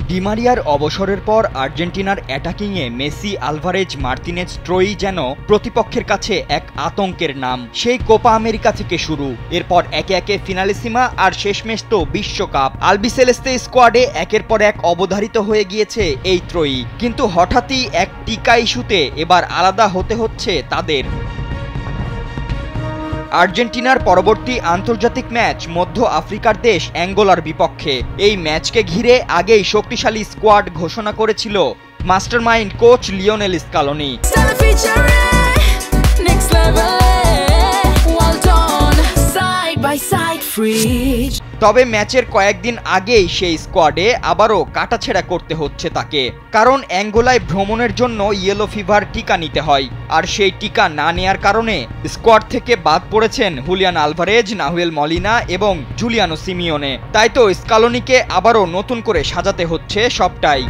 D মারিয়ার অবসরের পর আর্জেন্টিনার অ্যাটাকিংয়ে মেসি, আলভারেজ, মার্তিনেজ ত্রয়ী যেন প্রতিপক্ষের কাছে এক আতঙ্কের নাম। সেই কোপা আমেরিকা থেকে শুরু, এরপর একে একে ফিনালিসিমা আর শেষমেশ তো বিশ্বকাপ। আলবিসেলেস্তে স্কোয়াডে একের পর এক অবধারিত হয়ে গিয়েছে এই ত্রয়ী, কিন্তু হঠাৎই এক টিকা ইস্যুতে এবার আলাদা হতে হচ্ছে তাদের। আর্জেন্টিনার পরবর্তী আন্তর্জাতিক ম্যাচ মধ্য আফ্রিকার দেশ অ্যাঙ্গোলার বিপক্ষে। এই ম্যাচকে ঘিরে আগেই শক্তিশালী স্কোয়াড ঘোষণা করেছিল মাস্টারমাইন্ড কোচ লিওনেল স্কালোনি। তবে ম্যাচের কয়েকদিন আগেই সেই স্কোয়াডে আবারও কাটাছেঁড়া করতে হচ্ছে তাকে, কারণ অ্যাঙ্গোলায় ভ্রমণের জন্য ইয়েলো ফিভার টিকা নিতে হয়। আর সেই টিকা না নেয়ার কারণে স্কোয়াড থেকে বাদ পড়েছেন হুলিয়ান আলভারেজ, নাহুয়েল মলিনা এবং জুলিয়ানো সিমিওনে। তাই তো স্কালোনিকে আবারও নতুন করে সাজাতে হচ্ছে সবটাই।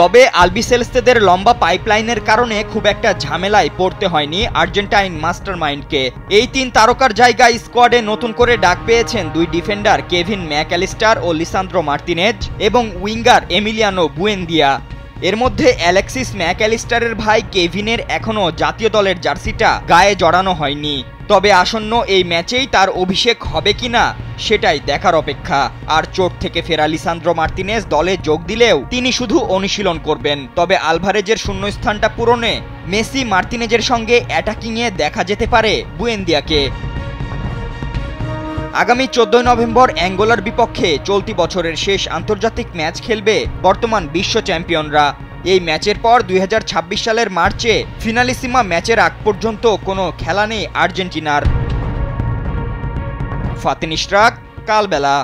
তবে আলবিসেলেস্তেদের লম্বা পাইপলাইনের কারণে খুব একটা ঝামেলায় পড়তে হয়নি আর্জেন্টাইন মাস্টারমাইন্ডকে। এই তিন তারকার জায়গায় স্কোয়াডে নতুন করে ডাক পেয়েছেন দুই ডিফেন্ডার কেভিন ম্যাকঅ্যালিস্টার ও লিসান্দ্রো মার্তিনেজ এবং উইঙ্গার এমিলিয়ানো বুয়েন্দিয়া। এর মধ্যে অ্যালেক্সিস ম্যাকঅ্যালিস্টারের ভাই কেভিনের এখনও জাতীয় দলের জার্সিটা গায়ে জড়ানো হয়নি। তবে আসন্ন এই ম্যাচেই তার অভিষেক হবে কিনা সেটাই দেখার অপেক্ষা। আর চোট থেকে ফেরা লিসান্দ্রো মার্তিনেজ দলে যোগ দিলেও তিনি শুধু অনুশীলন করবেন। তবে আলভারেজের শূন্যস্থানটা পূরণে মেসি, মার্তিনেজের সঙ্গে অ্যাটাকিংয়ে দেখা যেতে পারে বুয়েন্দিয়াকে। আগামী 14 নভেম্বর অ্যাঙ্গোলার বিপক্ষে চলতি বছরের শেষ আন্তর্জাতিক ম্যাচ খেলবে বর্তমান বিশ্ব চ্যাম্পিয়নরা। এই ম্যাচের পর 2026 সালের মার্চে ফিনালিসিমা ম্যাচের আগ পর্যন্ত কোনো খেলা নেই আর্জেন্টিনার। ফাতিন ইশরাক, কালবেলা।